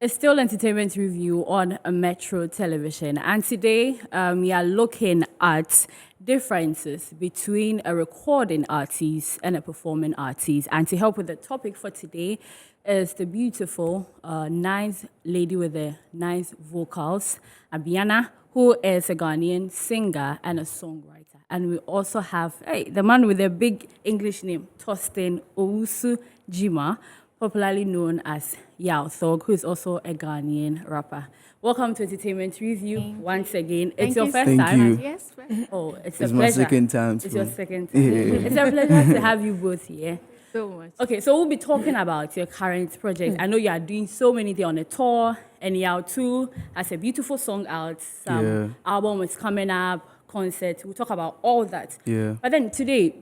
It's still entertainment review on a Metro Television, and today we are looking at differences between a recording artist and a performing artist. And to help with the topic for today is the beautiful, nice lady with the nice vocals, Abiana, who is a Ghanaian singer and a songwriter. And we also have the man with a big English name, Tostin Owusu Jima, popularly known as Yao Thog, who is also a Ghanaian rapper. Welcome to Entertainment Review once again. It's your first time? Yes. Oh, it's a It's pleasure. my second time. It's your second time. It's a pleasure to have you both here. So much. Okay, so we'll be talking about your current project. I know you are doing so many things on a tour, and Yao too has a beautiful song out. Some album is coming up, concert. We'll talk about all that. Yeah. But then today,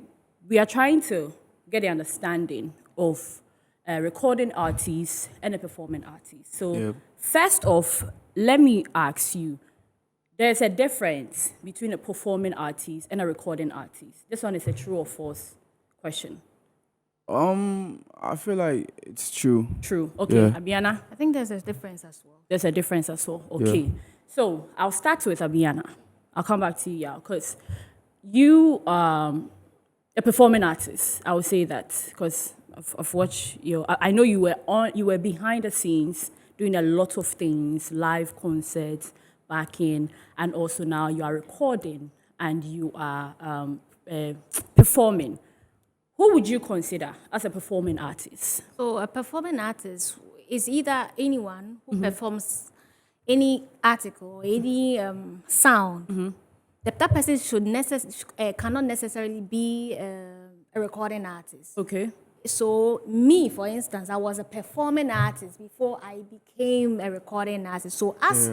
we are trying to get the understanding of a recording artist and a performing artist. So first off, let me ask you, there's a difference between a performing artist and a recording artist. This one is a true or false question. I feel like it's true. True. Okay, Yeah. Abiana, I think there's a difference as well. there's a difference as well. Okay. So I'll start with Abiana. I'll come back to you, because you are a performing artist. I would say that because of what I know you were behind the scenes doing a lot of things, live concerts, backing, and also now you are recording and you are performing. Who would you consider as a performing artist? So a performing artist is either anyone who performs any article, any sound. That person cannot necessarily be a recording artist. Okay. So me, for instance, I was a performing artist before I became a recording artist. So as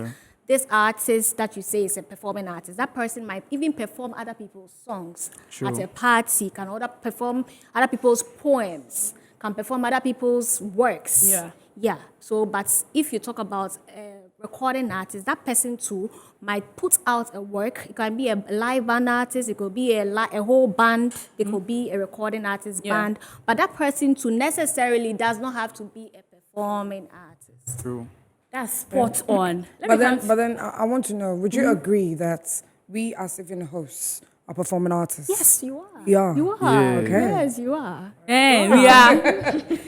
this artist that you say is a performing artist, that person might even perform other people's songs at a party, can perform other people's poems, can perform other people's works. Yeah. So, but if you talk about a recording artist, that person too might put out a work. It can be a live band artist, it could be a whole band, it could be a recording artist band, but that person too necessarily does not have to be a performing artist. True. That's spot on. But then I want to know, would you agree that we as even hosts are performing artists? Yes, you are. Yeah. You are. Yeah. Okay. Yes, you are. Hey, we are.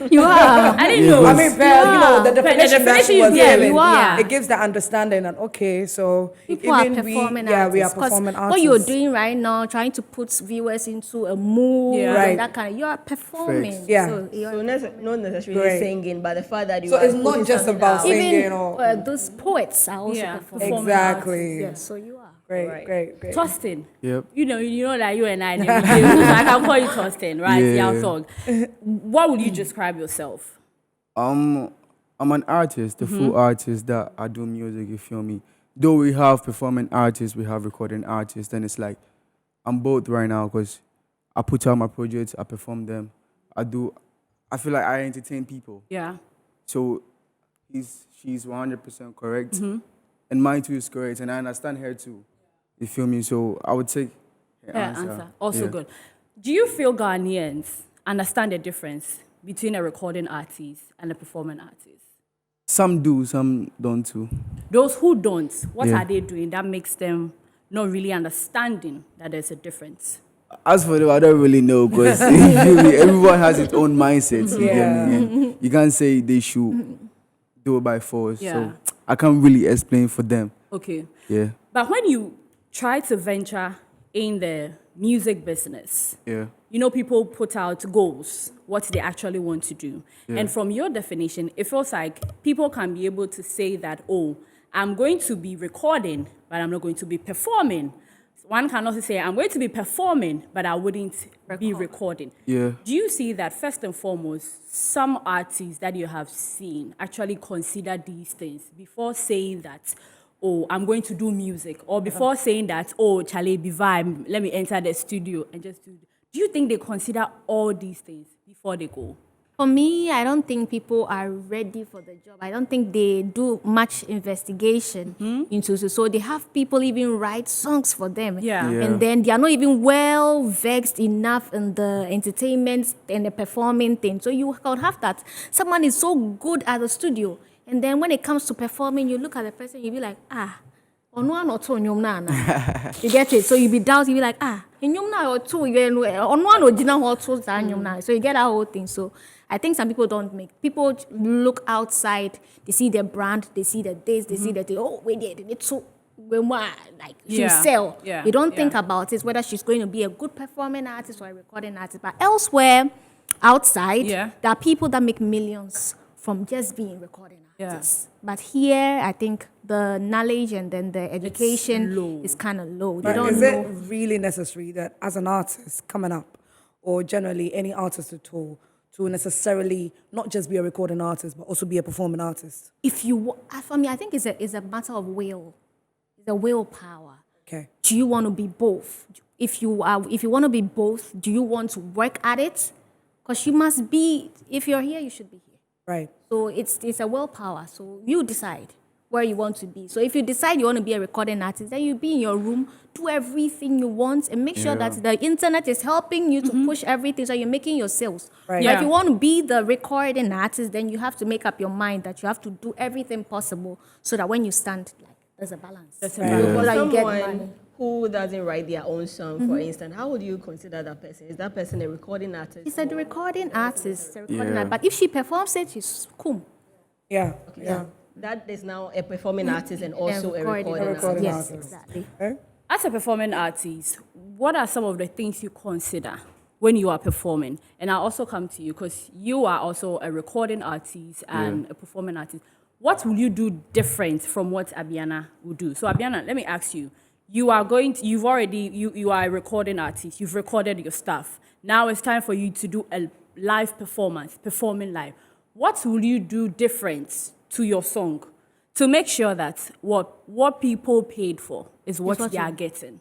You are. I didn't know. I mean, the definition that she was yeah, given, you are. it gives the understanding that, okay, so People are even performing we artists. are performing 'Cause artists. what you're doing right now, trying to put viewers into a mood, Yeah. Right. and that kind of, you are performing. Facts. Yeah. So you're Not necessarily Great. singing, but the fact that you So are it's not putting just something about out. singing. even or those poets are also Yeah, performing. performing exactly. Yes, so you are. Great, Right. great. Tostin. Yep. You know that you and I never do, so I can call you Tostin, right? Yeah. Yao Thog. What would you describe yourself? I'm an artist, the full artist that I do music, you feel me? Though we have performing artists, we have recording artists, and it's like I'm both right now because I put out my projects, I perform them. I feel like I entertain people. Yeah. So she's 100% correct. And mine too is correct, and I understand her too. You feel me? So I would take her Fair answer. answer. Also Yeah. good. Do you feel Ghanaians understand the difference between a recording artist and a performing artist? Some do, some don't too. Those who don't, what Yeah. are they doing that makes them not really understanding that there's a difference? As for them, I don't really know because everyone has its own mindset. You get me? And you can't say they should do it by force. Yeah. So I can't really explain for them. Okay. Yeah, But when you try to venture in the music business, yeah, you know, people put out goals, what they actually want to do. Yeah. And from your definition, it feels like people can be able to say that, oh, I'm going to be recording, but I'm not going to be performing. One can also say, I'm going to be performing, but I wouldn't be recording. yeah. Do you see that, first and foremost, some artists that you have seen actually consider these things before saying that, oh, I'm going to do music, or before saying that, oh, Charlie, be vibe, let me enter the studio and just do. Do you think they consider all these things before they go? For me, I don't think people are ready for the job. I don't think they do much investigation into it. So they have people even write songs for them. Yeah. Yeah. And then they are not even well vexed enough in the entertainment and the performing thing. So you can have that. Someone is so good at the studio. And then when it comes to performing, you look at the person, you be like, on one or two, you get it? So you be doubting, you be like, in or two, on one or dinner or two, so you get that whole thing. So I think some people don't make, people look outside, they see their brand, they see the days, they see that, wait, they need to, like, she'll sell. Yeah. You don't think about it, whether she's going to be a good performing artist or a recording artist. But elsewhere, outside, there are people that make millions from just being recording artists. But here, I think the knowledge and then the education is kind of low. But is it really necessary that as an artist coming up, or generally any artist at all, to necessarily not just be a recording artist, but also be a performing artist? If you, for me, I think it's a matter of will. It's a willpower. Okay. Do you want to be both? If you want to be both, do you want to work at it? Because you must be. If you're here, you should be here. Right. So it's a willpower. So you decide where you want to be. So if you decide you want to be a recording artist, then you be in your room, do everything you want, and make sure that the internet is helping you to push everything, so you're making your sales. Right. But if you want to be the recording artist, then you have to make up your mind that you have to do everything possible so that when you stand, like, there's a balance. There's a So balance. that you get Someone money. who doesn't write their own song, for instance, how would you consider that person? Is that person a recording artist? It's a recording artist, but if she performs it, she's cool. Yeah. Okay, Yeah. so that is now a performing artist and also a recording artist. artist. Yes, artist. exactly. As a performing artist, what are some of the things you consider when you are performing? And I'll also come to you because you are also a recording artist and a performing artist. What will you do different from what Abiana will do? So Abiana, let me ask you. You are you are a recording artist. You've recorded your stuff. Now it's time for you to do a live performance, performing live. What will you do different to your song to make sure that what people paid for is what they are getting?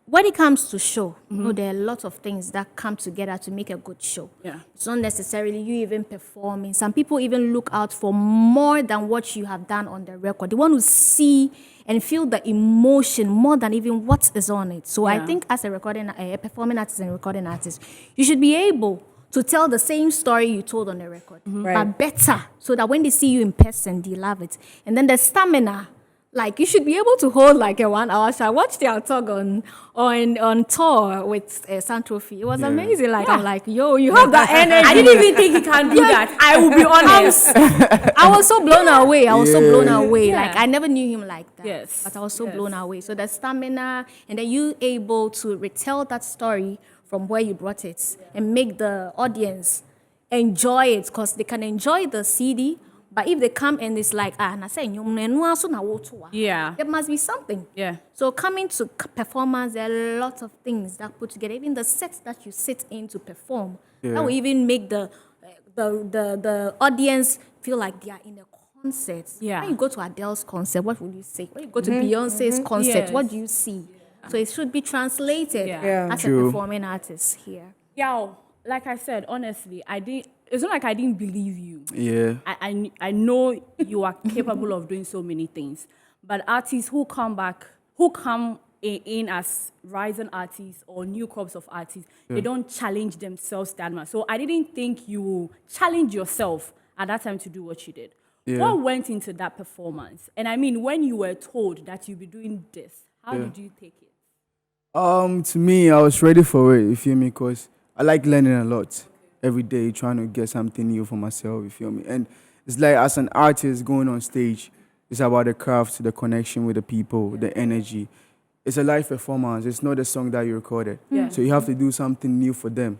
When it comes to show, there are a lot of things that come together to make a good show. Yeah. It's not necessarily you even performing. Some people even look out for more than what you have done on the record. They want to see and feel the emotion more than even what is on it. So I think as a performing artist and recording artist, you should be able to tell the same story you told on the record, but better, so that when they see you in person, they love it. And then the stamina. Like, you should be able to hold like a 1 hour show. I watched their talk on tour with Santrophy. It was amazing. Like, I'm like, yo, you have that energy. I didn't even think he can do that. I will be honest. I was so blown away. Like, I never knew him like that. Yes. But I was so blown away. So the stamina, and then you able to retell that story from where you brought it and make the audience enjoy it, because they can enjoy the CD. But if they come and it's like, there must be something. Yeah. So coming to performance, there are lots of things that put together. Even the sets that you sit in to perform, that will even make the audience feel like they are in a concert. Yeah. When you go to Adele's concert, what will you say? When you go to Beyonce's concert, Yes. what do you see? So it should be translated as a performing artist here. Yeah, like I said, honestly, it's not like I didn't believe you. Yeah. I know you are capable of doing so many things. But artists who come in as rising artists or new crops of artists, they don't challenge themselves that much. So I didn't think you will challenge yourself at that time to do what you did. Yeah. What went into that performance? And I mean, when you were told that you'd be doing this, how did you take it? To me, I was ready for it, you feel me? Because I like learning a lot every day, trying to get something new for myself, you feel me? And it's like, as an artist going on stage, it's about the craft, the connection with the people, the energy. It's a live performance. It's not a song that you recorded. Yeah. So you have to do something new for them.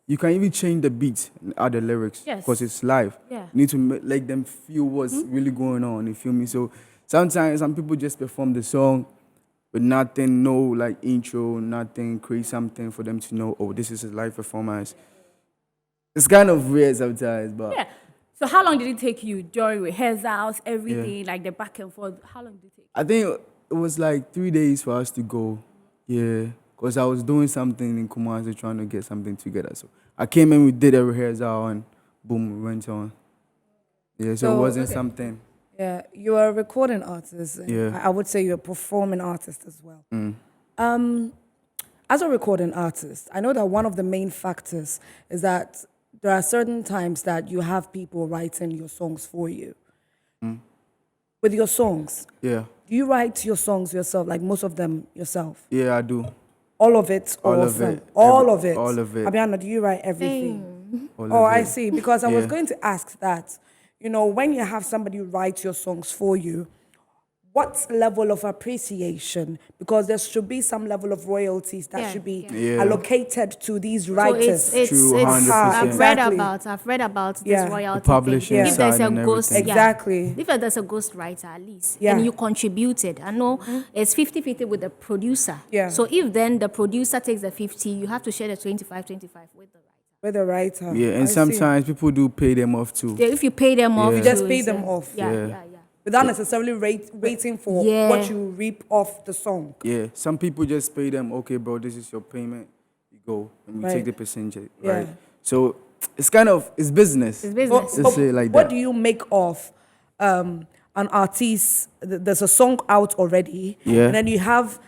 You can even change the beat and add the lyrics because it's live. Yeah. You need to make them feel what's really going on, you feel me? So sometimes some people just perform the song with nothing, no like intro, nothing, create something for them to know, oh, this is a live performance. It's kind of weird sometimes, but... Yeah. So how long did it take you during rehearsals, everything, like the back and forth? How long did it take you? I think it was like 3 days for us to go. Yeah. Because I was doing something in Kumasi, trying to get something together. So I came in, we did a rehearsal, and boom, we went on. Yeah, so it wasn't something. Yeah, you're a recording artist. And Yeah. I would say you're a performing artist as well. As a recording artist, I know that one of the main factors is that there are certain times that you have people writing your songs for you. With your songs, Yeah. do you write your songs yourself, like most of them yourself? Yeah, I do. All of it? All or of some? it. All of it? All of it. Abiana, do you write everything? All Oh, of I it. see. Because I was Yeah. going to ask that, when you have somebody write your songs for you, what level of appreciation? Because there should be some level of royalties that Yeah, should be yeah. allocated to these So writers. True, 100%. I've read about Yeah. this royalty The publishing thing. If there's side a and ghost, everything. Exactly. If there's a ghost writer at least, Yeah. and you contributed, I know it's 50-50 with the producer. Yeah. So if then the producer takes the 50, you have to share the 25-25 with the writer. With the writer. Yeah, and I see. sometimes people do pay them off too. Yeah, if you pay them off, Yeah. You just too, pay it's, them off. Yeah. Without necessarily waiting for Yeah. what you reap off the song. Yeah, some people just pay them, okay, bro, this is your payment. You go, and we Right. take the percentage, Yeah. right? So it's kind of, it's business. It's business. Let's say it like what that. do you make of an artist? There's a song out already, Yeah. and then you have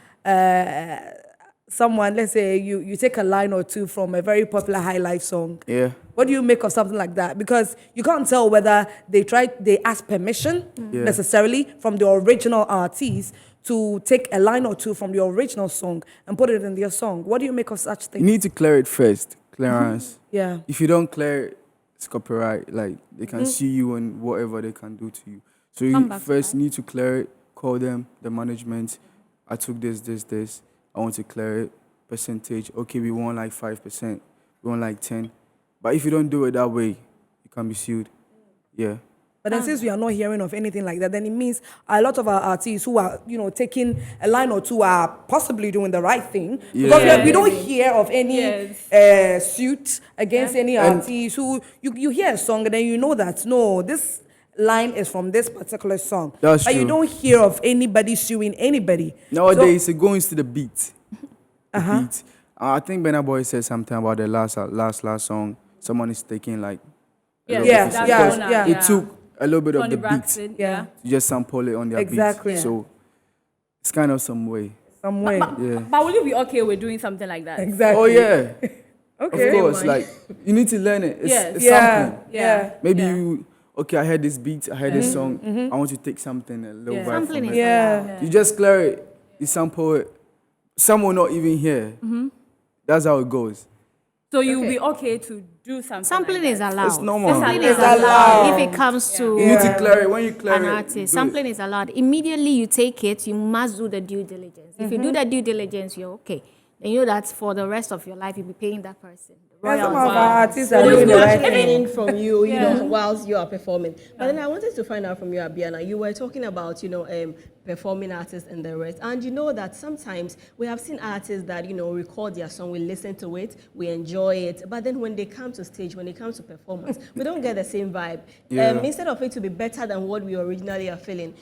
someone. Let's say you take a line or two from a very popular high life song. Yeah. What do you make of something like that? Because you can't tell whether they ask permission Yeah. necessarily from the original artist to take a line or two from the original song and put it in their song. What do you make of such You things? need to clear it first, clearance. Yeah. If you don't clear it, it's copyright. Like, they can sue you and whatever they can do to you. So you Come back to first need to clear it, call them, the management. I took this. I want to clear it. Percentage, okay, we want like 5%. We want like 10. But if you don't do it that way, you can be sued. Yeah. But then since we are not hearing of anything like that, then it means a lot of our artists who are, taking a line or two are possibly doing the right thing. Because Yeah. we don't hear of any suit against any artist who, you hear a song and then you know that, no, this line is from this particular song. That's but you true. don't hear of anybody suing anybody. Nowadays, it goes to the beat. The beat. I think Burna Boy said something about the last song. Someone is taking like a little Yeah, bit of- yeah, because yeah. It took a little bit of Tony the Braxton, beat. Yeah. You just sample it on their Exactly. beat. So it's kind of some way. Some way. Yeah. But will you be okay with doing something like that? Exactly. Oh yeah. Okay. Of course. Like, you need to learn it. It's, Yes. it's Yeah. something. Yeah. Maybe Yeah. I heard this beat, I heard this song. I want to take something, a little Yeah. vibe Sampling from is it. Yeah. You just clear it, you sample it. Some will not even hear. That's how it goes. So you'll be okay to do something. Sampling like is that. allowed. It's normal. Sampling It's is allowed allowed. if it comes to You need to clear it. When you clear an it, artist. do it. Sampling is allowed. Immediately you take it, you must do the due diligence. If you do the due diligence, you're okay. Then you know that for the rest of your life, you'll be paying that person. The Yeah, some of royalties. our artists So are doing the it's right not thing. earning from you, whilst you are performing. But then I wanted to find out from you, Abiana. You were talking about, performing artists and the rest. And you know that sometimes we have seen artists that, record their song, we listen to it, we enjoy it. But then when they come to stage, when it comes to performance, we don't get the same vibe. Yeah. Instead of it to be better than what we originally are feeling,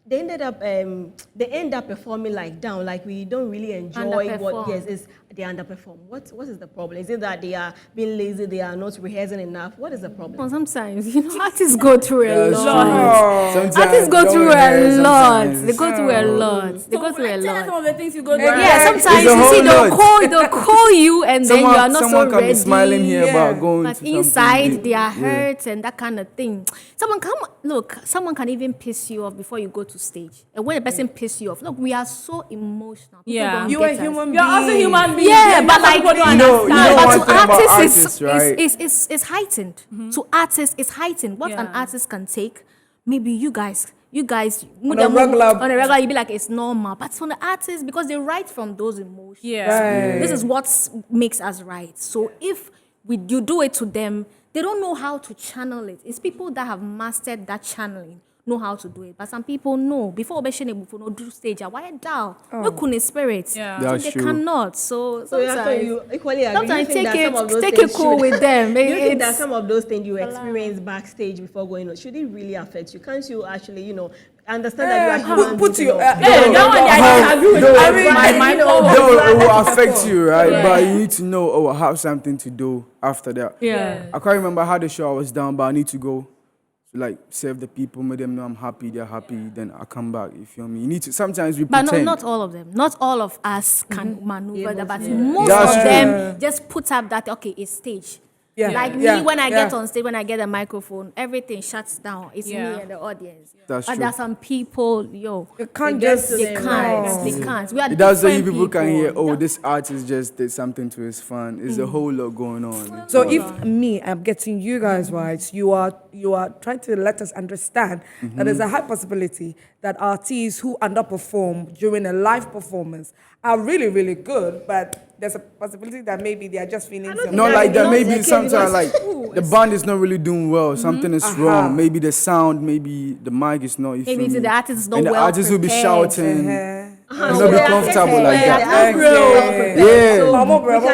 they end up performing like down, like we don't really enjoy what. Underperform. Yes, is they underperform. What is the problem? Is it that they are being lazy? They are not rehearsing enough? What is the problem? Well, sometimes, artists go through a That's lot. true. Sometimes Artists go don't through hear, a lot. sometimes They go through a lot. They So, go through a like, tell us some lot. of the things you go through. Yeah, sometimes It's a you see whole they'll call you and then you are not so someone can ready. be smiling here about going But to something inside big. they are hurt and that kind of thing. Someone can even piss you off before you go to stage. And when a person pisses you off, look, we are so emotional. People Yeah. don't You get are us. human You're also beings. human beings. Yeah, And but that's what like, people don't You know understand. one but thing to about artists, artists, right? it's heightened. To artists, it's heightened. What an Yeah. artist can take, maybe you guys On a regular- you'd be like, it's normal. But for the artists, because they write from those emotions. Yeah. This is what makes us right. So if you do it to them, they don't know how to channel it. It's people that have mastered that channeling know how to do it. But some people know. Before Obeshenebu no do stage, why down? No kune spirit. Yeah. So That's they true. cannot. So So sometimes you equally agree. sometimes You think that some of those take things it cool should- with them. Do you think that It's- some of those things you experience backstage before going on, should it really affect you? Can't you actually, understand that you are human Put beings, your Yeah, that one I disagree with. I mean, my No, it will affect you, right? But you need to know, I have something to do after that. Yeah. I can't remember how the show I was down, but I need to go to like serve the people, make them know I'm happy, they're happy, then I come back. You feel me? You need to sometimes we But pretend. not all of them. Not all of us can maneuver that. But Yeah. most That's of true. them just put up that, okay, it's stage. Yeah. Like yeah. me, when I yeah. get on stage, when I get a microphone, everything shuts down. It's Yeah. me and the audience. That's but true. there are some people, You can't get just to they them, can't. right? They can't. We are That's why you different people can hear, people. oh, this artist just did something to his fan. There's a whole lot going on. So if me, I'm getting you guys right, you are trying to let us understand that there's a high possibility that artists who underperform during a live performance are really, really good, but there's a possibility that maybe they are just feeling some. Not like that. Maybe okay, sometimes like because- the band is not really doing well. Something is wrong. Maybe the sound, maybe the mic is not. You Maybe feel the me? artist is not and the well artist will be prepared. shouting. Uh-huh. And not be comfortable like that. Yeah.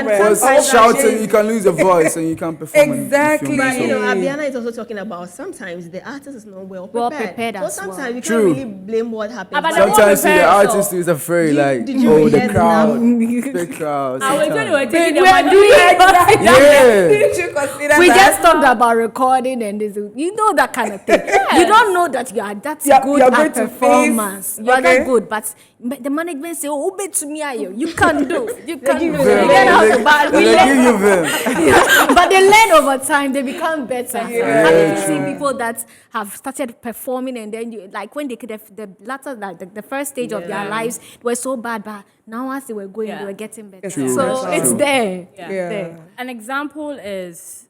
Because sometimes shouting, actually- you can lose a voice and you can't perform. and you feel Exactly. me? But So- you know, Abiana is also talking about sometimes the artist is not well prepared. Well prepared so as sometimes well. you True. can't really blame what happens. But But the Sometimes see the prepared, artist so- is afraid, like, did you oh, the rehearse crowd, the crowd. I was when we sometimes. were taking the We are mic- doing exactly. Yeah. Did you consider We that? just talked about recording and this, you know, that kind of thing. You don't know that you are that You're good going at to performance. face- You are okay. that good, but the management say, "Oh, bet to me, ayo, you can't do, you can't do." Vim. They learn how to, but we They learn, give you vim. but they learn over time. They become better. Yeah, I've true. seen people that have started performing, and then you like when they could have the latter, like the first stage of their lives were so bad, but now as they were going, Yeah. they were getting better. True. So True. it's there. Yeah. Yeah. There. An example is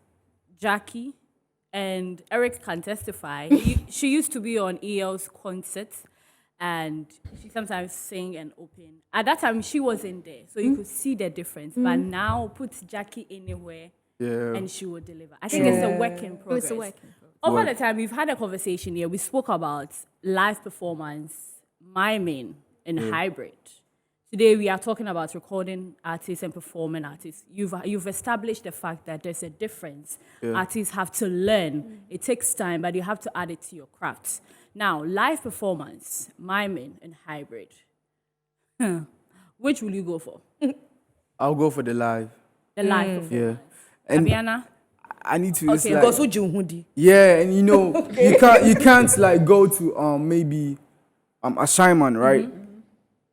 Jackie, and Eric can testify. She used to be on EL's concerts, and she sometimes sing and open. At that time, she wasn't there, so you could see the difference. But now, put Jackie anywhere, Yeah. and she will deliver. I think it's a work in progress. It's a work in progress. Over the time, we've had a conversation here. We spoke about live performance, miming, and hybrid. Today, we are talking about recording artists and performing artists. You've established the fact that there's a difference. Artists have to learn. It takes time, but you have to add it to your craft. Now, live performance, miming, and hybrid. Which will you go for? I'll go for the live. The live performance. Yeah. And Abiana? I need to. It's Okay, like, Because who Junhudi? yeah, and you know, you can't like go to maybe assignment, right?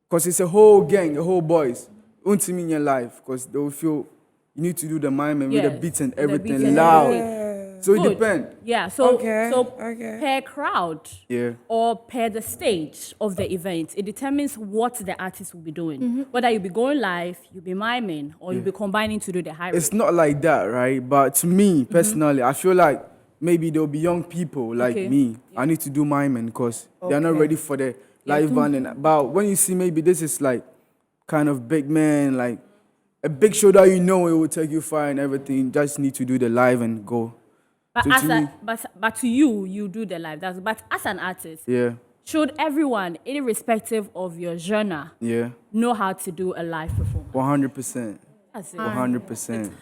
Because it's a whole gang, a whole boys. Won't mean your life, because they will feel you need to do the mime and with the Yes, beats and with the everything beats and loud. everything. So it Good. depends. Yeah, so Okay, okay. per crowd Yeah. or per the stage of the event, it determines what the artist will be doing. Whether you'll be going live, you'll be miming, or you'll be combining to do the hybrid. It's not like that, right? But to me personally, I feel like maybe there'll be young people like Okay. me. I need to do miming because they're not ready for the live band. And but when you see maybe this is like kind of big man, like a big show that you know it will take you far and everything. Just need to do the live and go. But, So as to me- but to you, you do the live. But as an artist, Yeah, should everyone, irrespective of your genre, yeah, know how to do a live performance? 100%, That's it. 100%.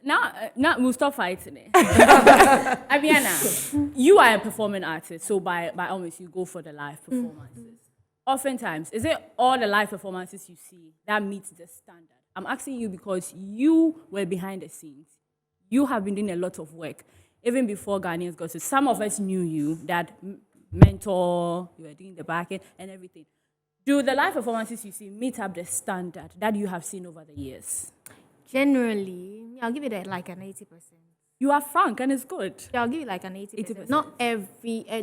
Now we'll stop fighting it. Abiana, you are a performing artist, so by all means, you go for the live performances. Oftentimes, is it all the live performances you see that meets the standard? I'm asking you because you were behind the scenes. You have been doing a lot of work. Even before Ghanaians got to, some of us knew you, that mentor, you were doing the back end and everything. Do the live performances you see meet up the standard that you have seen over the years? Generally, I'll give it like an 80%. You are frank and it's good. Yeah, I'll give it like an 80%. 80%.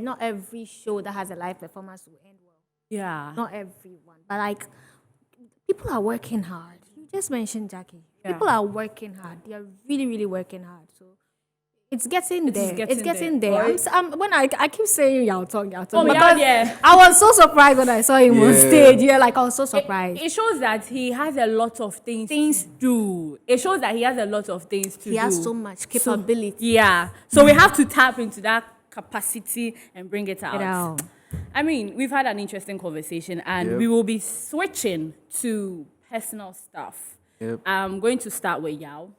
Not every show that has a live performance will end well. Yeah. Not everyone, but like people are working hard. You just mentioned Jackie. Yeah. People are working hard. They are really, really working hard. So it's getting there. getting It's getting there. there. When I keep saying y'all talk. Oh my because God, yeah. I was so surprised when I saw him on Yeah. stage. Yeah, like I was so surprised. It shows that he has a lot of things to do. It shows that he has a lot of things to do. He has so much capability. Yeah. So we have to tap into that capacity and bring it out. Get out. I mean, we've had an interesting conversation and we will be switching to personal stuff. Yep. I'm going to start with Yao.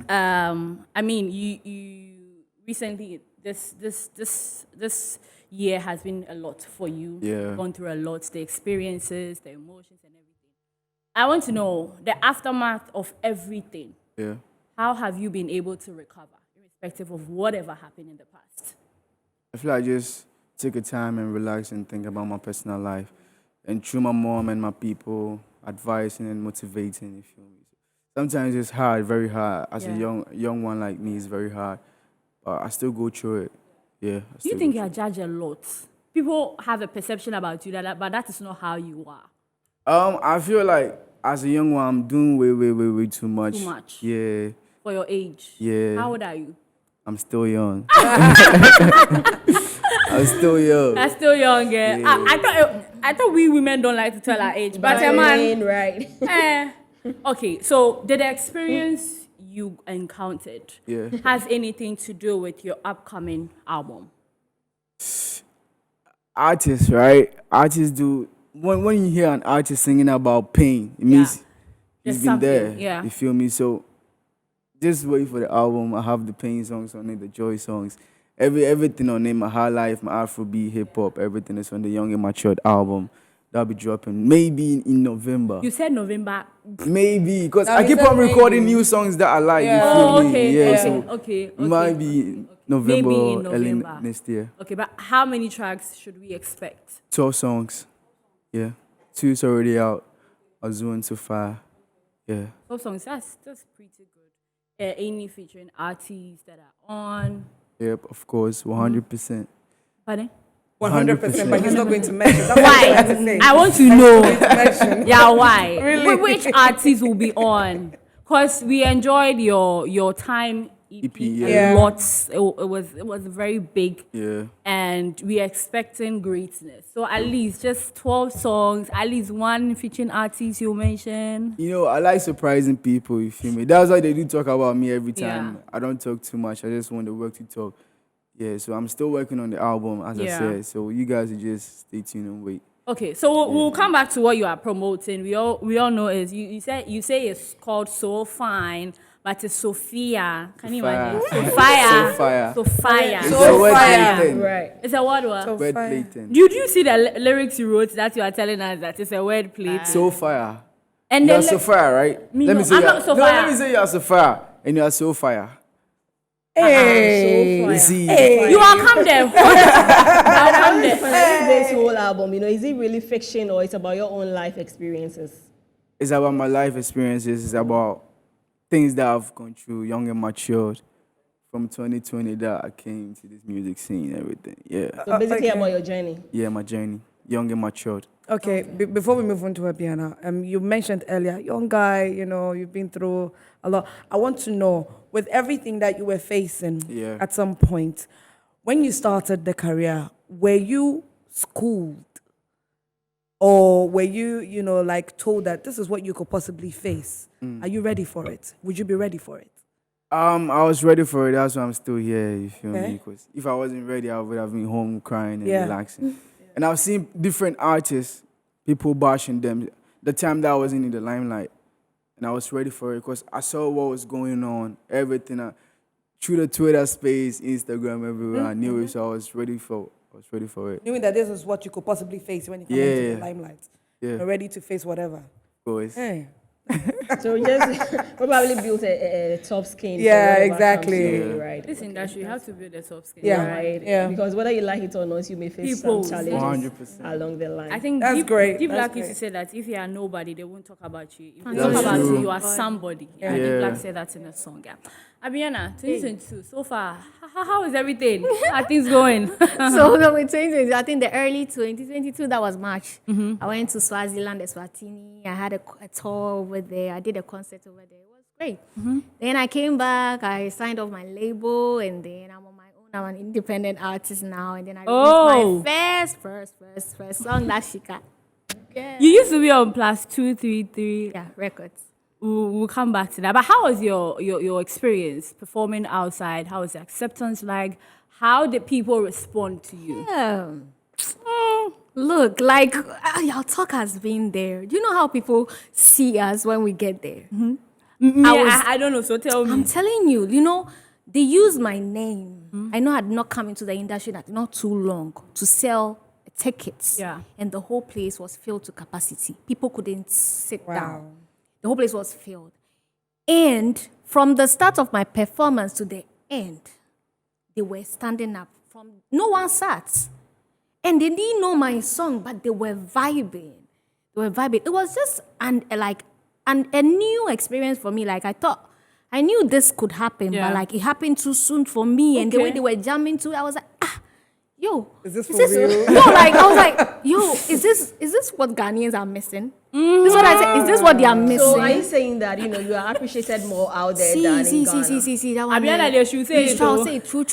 I mean, you recently this year has been a lot for you. Yeah. Gone through a lot, the experiences, the emotions, and everything. I want to know the aftermath of everything. Yeah. How have you been able to recover, irrespective of whatever happened in the past? I feel like I just take a time and relax and think about my personal life. And through my mom and my people, advising and motivating, you feel me? sometimes it's hard, very hard. As a Yeah. young one like me, it's very hard. But I still go through it. Yeah. I Do you still think go you're judged a lot? People have a perception about you but that is not how you are. I feel like as a young one, I'm doing way too much. Too much. Yeah. For your age. Yeah. How old are you? I'm still young. I'm still young. That's still young, yeah. I thought we women don't like to tell our age, but a man. Right. Okay, so did the experience you encountered Yeah. has anything to do with your upcoming album? Artists, right? Artists do. When you hear an artist singing about pain, it means There's he's been there. something, yeah. You feel me? So just wait for the album. I have the pain songs on it, the joy songs, everything on it. My high life, my Afrobeat, hip hop, everything is on the Young and Matured album. That'll be dropping maybe in November. You said November. Maybe because No, I he keep said on recording maybe. new songs that I like. Yeah. You feel Oh, me? okay, Yeah. okay, So okay. might be November, Maybe in early November. next year. Okay, but how many tracks should we expect? 12 songs. Yeah. 2 is already out. Azul so far. Yeah. 12 songs. That's pretty good. Any featuring artists that are on. Yep, of course. 100%. Pardon? 100%, but he's not going to mention. That's Why? what I'm trying to say. I want to know. Mention. Yeah, why? Really? Which artists will be on? Because we enjoyed your time EP, yeah. a lot. It was very big. Yeah. And we're expecting greatness. So at least just 12 songs, at least one featuring artist you mention. You know, I like surprising people, you feel me? That's why they do talk about me every time. Yeah. I don't talk too much. I just want the work to talk. Yeah, so I'm still working on the album, as I Yeah. said. So you guys will just stay tuned and wait. Okay, so we'll come back to what you are promoting. We all know is you say it's called So Fine, but it's Sophia. Can you imagine? Fire. Sophia. So fire. Sophia. It's So a word fire. plating. Right. It's a word. So Word fire. plating. Do you see the lyrics you wrote that you are telling us that it's a word plate? So fire. And You're then so fire, right? Me let no, me say I'm you're- not so No, fire. let me say you're so fire. And you're so fire. Hey. You see, you are come there. I'll come there. This whole album, is it really fiction or it's about your own life experiences? it's about my life experiences. It's about things that I've gone through, young and matured. From 2020 that I came to this music scene, everything. Yeah. So basically okay. about your journey. Yeah, my journey. Young and matured. Okay, before we move on to Abiana, you mentioned earlier, young guy, you've been through a lot. I want to know, with everything that you were facing Yeah. at some point, when you started the career, were you schooled? Or were you, like told that this is what you could possibly face? Are you ready for it? Would you be ready for it? I was ready for it. That's why I'm still here. You feel Okay. me? Because if I wasn't ready, I would have been home crying and Yeah. relaxing. And I've seen different artists, people bashing them. The time that I wasn't in the limelight, and I was ready for it because I saw what was going on, everything through the Twitter space, Instagram, everywhere. I knew it, so I was ready for it. Knowing that this is what you could possibly face when you come into the Yeah. limelight. Yeah, You're ready to face whatever. boys. Hey. So we just probably built a top skin. for Yeah, whatever exactly. comes your way, right? This industry, you have to build a soft skin. Yeah. Right. Yeah. Because whether you like it or not, you may face People. some challenges 100%. along the line. I think That's great. Deep That's Black used to great. say that if you are nobody, they won't talk about you. If they That's talk about true. you, you are somebody. Yeah. Deep Yeah. Black said that in a song. Yeah. Abiana, 2022, so far, how is everything? How are things going? So with 2020, I think the early 2022, that was March. I went to Swaziland, Eswatini. I had a tour over there. I did a concert over there. It was great. Then I came back. I signed off my label, and then I'm on my own. I'm an independent artist now. And then I released my first song, that Shika. Yeah. You used to be on +233. Yeah, records. We'll come back to that. But how was your experience performing outside? How was the acceptance like? How did people respond to you? Look, like your talk has been there. Do you know how people see us when we get there? I don't know, so tell me. I'm telling you, they use my name. I know I had not come into the industry that not too long to sell tickets. Yeah. And the whole place was filled to capacity. People couldn't sit Wow. down. The whole place was filled. And from the start of my performance to the end, they were standing up. No one sat. And they didn't know my song, but they were vibing. It was just like a new experience for me. Like I knew this could happen, Yeah. but like it happened too soon for me. And the way Okay. they were jamming to it, I was like, yo, Is this for real? No, like I was like, yo, is this what Ghanaians are missing? This is what I say. Is this what they are missing? So are you saying that you are appreciated more out there than in Ghana? See. That one. Abiana, they should say it, Shall though. say it. True.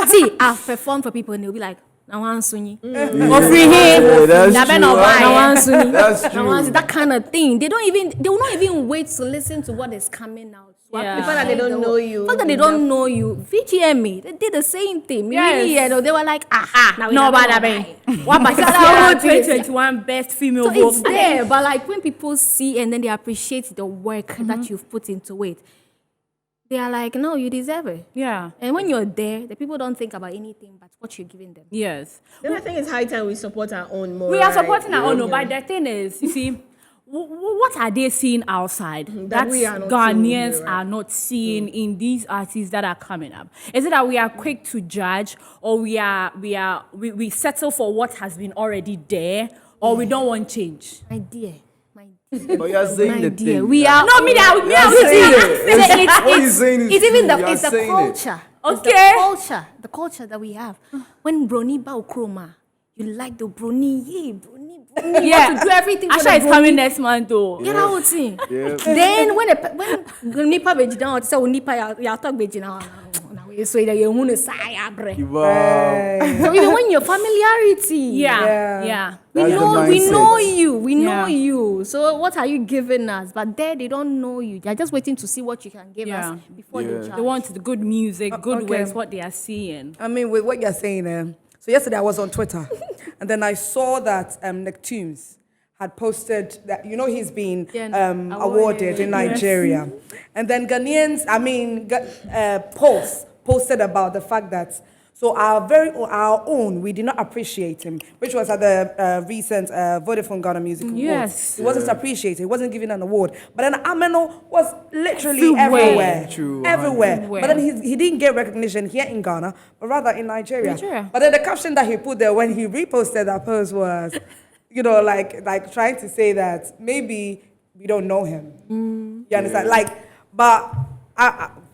See, I've performed for people and they'll be like, "Na wan sunyi, Free Yeah, that's na ben true. obai, na wan sunyi, That's na wan true. sunyi," that kind of thing. They will not even wait to listen to what is coming out. So I Yeah. The fact that they don't know you. The fact that they don't know you. VGMA, they did the same thing. Yes. Really, they were like, aha, now we No, don't but know I mean, why. what about Yeah, the 2021 best female So vocal? it's there, but like when people see and then they appreciate the work that you've put into it, they are like, no, you deserve it. Yeah. And when you're there, the people don't think about anything but what you're giving them. Yes. Then I think it's high time we support our own more. We are right? supporting our own, but the thing is, you see, what are they seeing outside That we are not Ghanaians seeing here, right? are not seeing in these artists that are coming up? Is it that we are quick to judge, or we settle for what has been already there, or we don't want change? My dear. But you're saying My the dear, thing. we are. No, me that You're saying it. What you're saying is It's even true. it's the You're saying it. culture. It's Okay. the culture that we have. When Brony bow chroma, you like the Brony, Brony. You want to do everything for the Asha is Brony. coming next month, though. You know what I'm saying? Yeah. Then when nipa beji down, say nipa ya talk beji now. So that you want to say abre. Wow. So even when your familiarity, Yeah. we That's the know mindset. you, we know Yeah. you. So what are you giving us? But there they don't know you. They're just waiting to see what you can give Yeah. us before Yeah. they judge. They want the good music, good okay. words, what they are seeing. I mean, with what you're saying, so yesterday I was on Twitter, and then I saw that Neptunes had posted that, he's been Yeah, awarded in Nigeria. And then Ghanaians, posted about the fact that, so our own, we did not appreciate him, which was at the recent Vodafone Ghana Music Awards. Yes. He wasn't appreciated, he wasn't given an award. But then Ameno was literally Everywhere. everywhere. True, Everywhere. Everywhere. But then he didn't get recognition here in Ghana, but rather in Nigeria. Nigeria. But then the caption that he put there when he reposted that post was, like trying to say that maybe we don't know him. You understand? But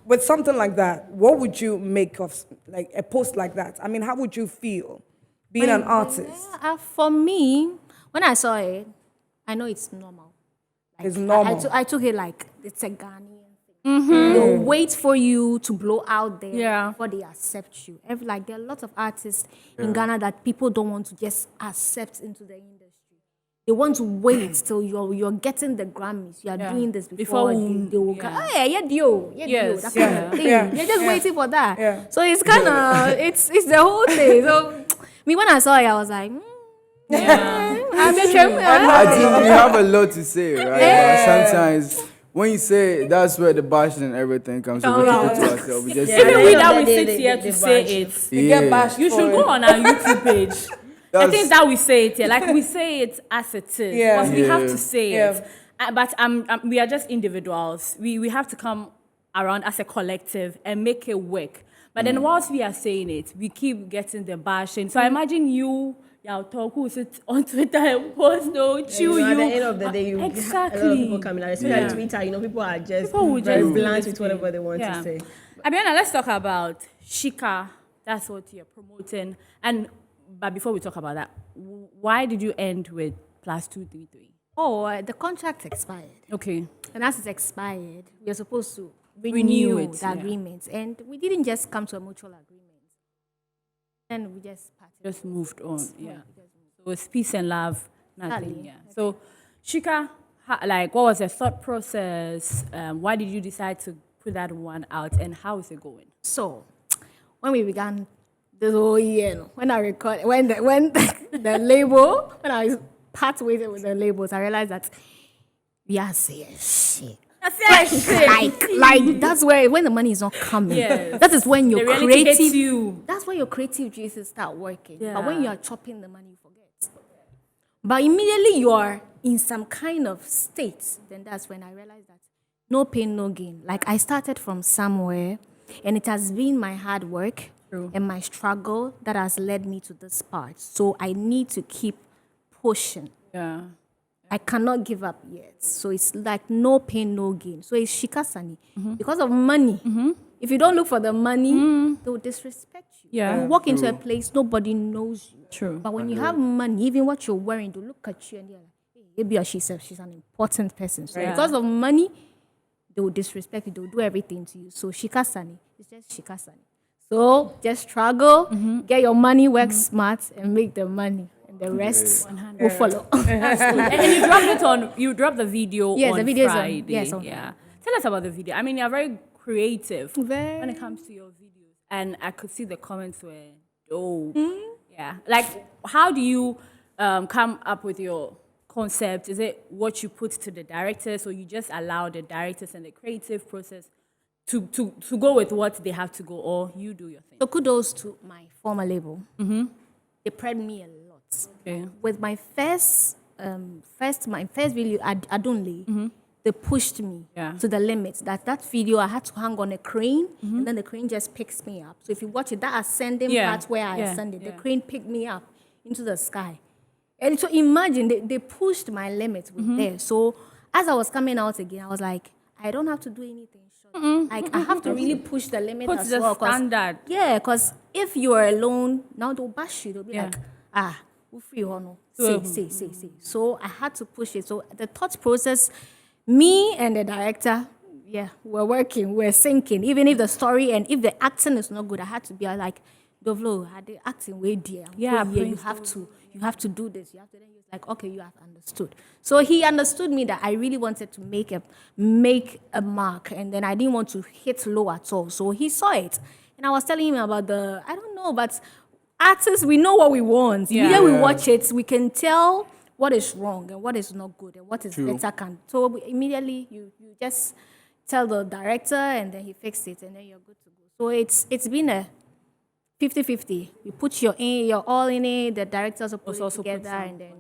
with something like that, what would you make of like a post like that? I mean, how would you feel being an artist? For me, when I saw it, I know it's normal. Like, It's normal. I took it like it's a Ghanaian thing. They'll wait for you to blow out there Yeah. before they accept you. There are a lot of artists in Ghana that people don't want to just accept into the industry. They want to wait till you're getting the Grammys. You are doing this before they will come. Oh, yeah, dio. Yes. That kind of thing. Yeah. They're just waiting for that. Yeah. So it's kind of it's the whole thing. So me when I saw it, I was like, I'm a I think we have a lot to say, right? But sometimes when you say it, that's where the bashing and everything comes. So we keep it to ourselves. We just Even say we it. that we They- sit they- here they to say bash it, You get Yeah. bashed you for should it. go on our YouTube page. The That's- things that we say it here, like we say it as it is, Yeah. because we have Yeah. to say Yeah. it. But we are just individuals. We have to come around as a collective and make it work. But then whilst we are saying it, we keep getting the bashing. So I imagine you, talk who sit on Twitter and post, no, chew you. At the end of the day, you have a lot of Exactly. people coming out, especially on Twitter. People are just People will very just do blunt this with whatever thing. they want to say. Abiana, let's talk about Shika. That's what you're promoting. But before we talk about that, why did you end with +233? the contract expired. Okay. And as it's expired, we are supposed to Renew renew it, the yeah. agreement. And we didn't just come to a mutual agreement. Then we just parted. Just moved on. Yeah. So it's peace and love, nothing. Sadly. Yeah. So Shika, what was the thought process? Why did you decide to put that one out, and how is it going? So, when we began this whole year, when I the label, when I part ways with the labels, I realized that we are saying shit. Like that's where when the money is not coming. Yes. That is when your The reality hits creative you. That's when your creative juices start working. Yeah. But when you are chopping the money, you forget. But immediately you are in some kind of state, then that's when I realized that no pain, no gain. Like I started from somewhere, and it has been my hard work and my struggle that has led me to this part. So I need to keep pushing. Yeah. I cannot give up yet. So it's like no pain, no gain. So it's shikasani. Because of money. If you don't look for the money, they will disrespect you. Yeah. You walk into a place, nobody knows you. True. But when you have money, even what you're wearing, they'll look at you and they're like, hey, maybe or she's an important person. So Yeah. because of money, they will disrespect you. They will do everything to you. So shikasani, it's just shikasani. So just struggle, get your money, work smart, and make the money. And the rest will follow. And you dropped the video Yes, on the video is on- Friday. yes, on yeah. Tell us about the video. I mean, you're very creative Very. when it comes to your videos. And I could see the comments were dope. Yeah. Like, how do you come up with your concept? Is it what you put to the directors, or you just allow the directors and the creative process to go with what they have to go, or you do your thing? So kudos to my former label. They prayed me a lot. Okay. With my first video, Adunle, they pushed me Yeah. to the limit. That video, I had to hang on a crane, and then the crane just picks me up. So if you watch it, that ascending Yeah. part where I Yeah. ascended, the Yeah. crane picked me up into the sky. And so imagine, they pushed my limit with there. So as I was coming out again, I was like, I don't have to do anything short. Like, I have to really push the limit Put as the well. 'cause- standard. Yeah, because if you are alone, now they'll bash you. They'll be Yeah. like, we're free or no. So- Say. So I had to push it. So the thought process, me and the director, we're working, we're syncing. Even if the story and if the acting is not good, I had to be like, Dovlo, had the acting way dear. Yeah, you have to do this. You have to then he's like, okay, you have understood. So he understood me that I really wanted to make a mark, and then I didn't want to hit low at all. So he saw it. And I was telling him about I don't know, but artists, we know what we want. Yeah. Immediately we watch it, we can tell what is wrong and what is not good and what is True. better. So immediately you just tell the director, and then he fixed it, and then you're good to go. So it's been a 50-50. You put your all in it, the director also put it together, and then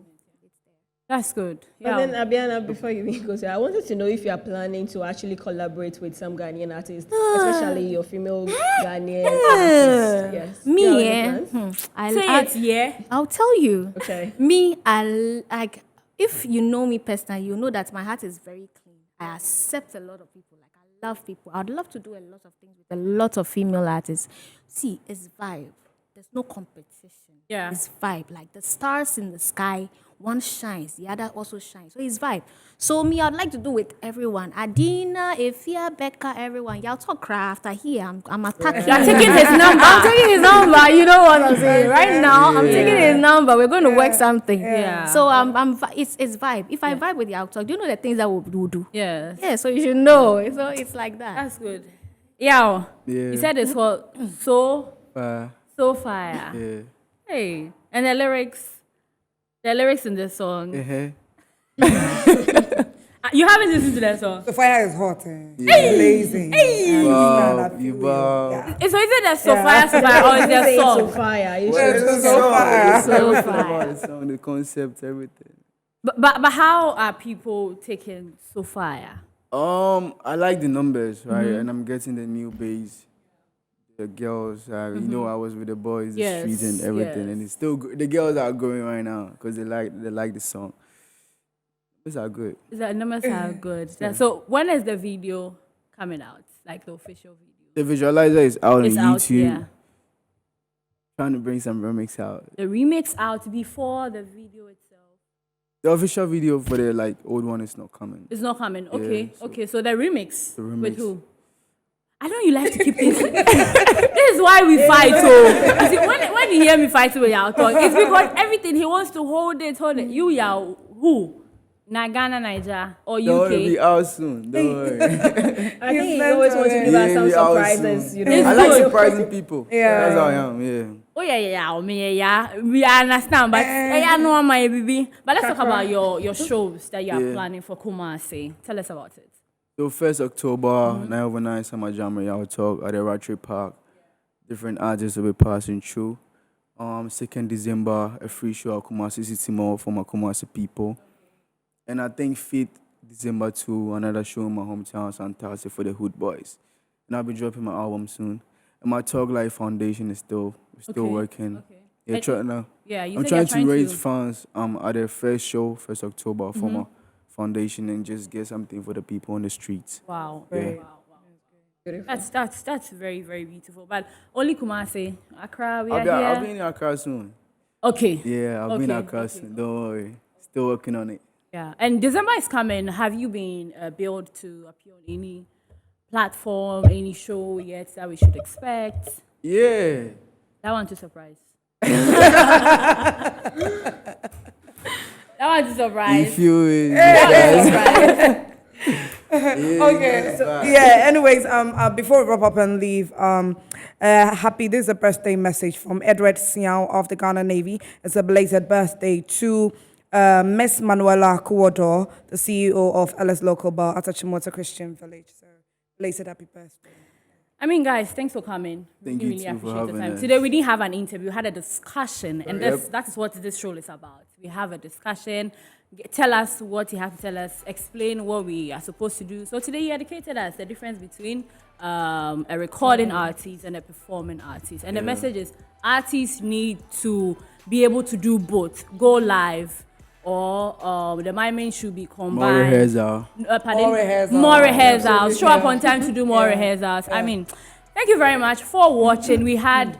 That's good. But Yeah. then, Abiana, before you even go, I wanted to know if you are planning to actually collaborate with some Ghanaian artists, especially your female Ghanaian artists. Yes. me, Do you have any plans? Say it, I'll tell you. Okay. Me, I like, if you know me personally, you know that my heart is very clean. I accept a lot of people. Like, I love people. I'd love to do a lot of things with a lot of female artists. See, it's vibe. There's no competition. Yeah. It's vibe. Like the stars in the sky, one shines, the other also shines. So it's vibe. So me, I'd like to do with everyone. Adina, Efia, Becca, everyone. Y'all talk craft. I hear. I'm attacking. You're taking his number. I'm taking his number. You know what I'm saying? Right now, I'm taking his number. We're going to work something. Yeah. So it's vibe. If I vibe with you, I'll talk. Do you know the things that we'll do? Yes. Yeah. So you should know. So it's like that. That's good. Yeah. Yeah. You said it's called So Fire. Yeah. Hey. And the lyrics in the song. You haven't listened to that song. The fire is hot. Blazing. Wow, you wow. Yeah. So is it that So Fire, or is there Say a it's so song? fire. You Well, should. it's so fire. So Everything Fire. about the song, the concept, everything. But how are people taking So Fire? I like the numbers, right? And I'm getting the new bass. The girls, you know, I was with the boys, the Yes, street and everything, yes. and it's still good. The girls are going right now because they like the song. These are good. The numbers are good. So when is the video coming out? Like the official video? The visualizer is out It's on out, YouTube. yeah. Trying to bring some remix out. The remix out before the video itself. The official video for the old one is not coming. It's not coming. Okay. so- Okay. So the remix. The With remix. who? I know you like to keep things. This is why we fight. Oh, you see, when you hear me fighting with y'all talk, it's because everything he wants to hold it. You y'all who? Ghana, Niger, or Don't worry, be UK? out soon. Don't worry. I think He's you always want to give us some be out surprises. soon. You know. I like surprising people. Yeah. That's how I am. Yeah. Oh yeah. We understand, but I know my baby. But let's talk about your shows that you are Yeah. planning for Kumasi. Tell us about it. So 1st October, 9 overnight, Summer Jam, y'all talk at the Ratchet Park. Different artists will be passing through. 2nd December, a free show at Kumasi City Mall for my Kumasi people. And I think 5th December too, another show in my hometown, Santasi, for the Hood Boys. And I'll be dropping my album soon. And my Talk Life Foundation is still Okay, working. okay. Yeah, try now. Yeah, you I'm said trying you're to trying raise to. funds at the first show, 1st October, for my foundation and just get something for the people on the streets. Wow. Yeah. Beautiful. That's very, very beautiful. But only Kumasi, Accra, we are I'll be here. in Accra soon. Okay. Yeah, I'll be in Okay, Accra okay, soon. Don't worry. Still working on it. Yeah. And December is coming. Have you been billed to appear on any platform, any show yet that we should expect? Yeah. That one to surprise. That one to surprise. If you is Surprise. Okay. So, yeah. Anyways, before we wrap up and leave, happy. This is a birthday message from Edward Siao of the Ghana Navy. It's a belated birthday to Miss Manuela Kuodo, the CEO of LS Local Bar at Achimota Christian Village. So, belated happy birthday. I mean, guys, thanks for coming. Thank We you really too for appreciate the having time. us. Today we didn't have an interview, we had a discussion, and Yep. that is what this show is about. We have a discussion. Tell us what you have to tell us. Explain what we are supposed to do. So today you educated us the difference between a recording artist and a performing artist. And the message is artists need to be able to do both. Go live, or the miming should be combined. more rehearsal. More rehearsal. More rehearsals. Absolutely. Show up on time to do more rehearsals. I mean, thank you very much for watching. We had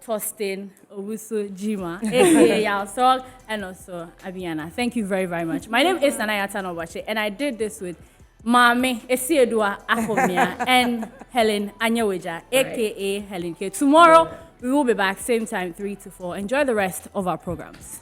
Tostin Owusu Jima, aka Yalsog, and also Abiana. Thank you very, very much. My name is Nanaya Tanobache, and I did this with Mame Esiedua Akomia and Helen Anyaweja, aka Helen K. Tomorrow, we will be back, same time, 3 to 4. Enjoy the rest of our programs.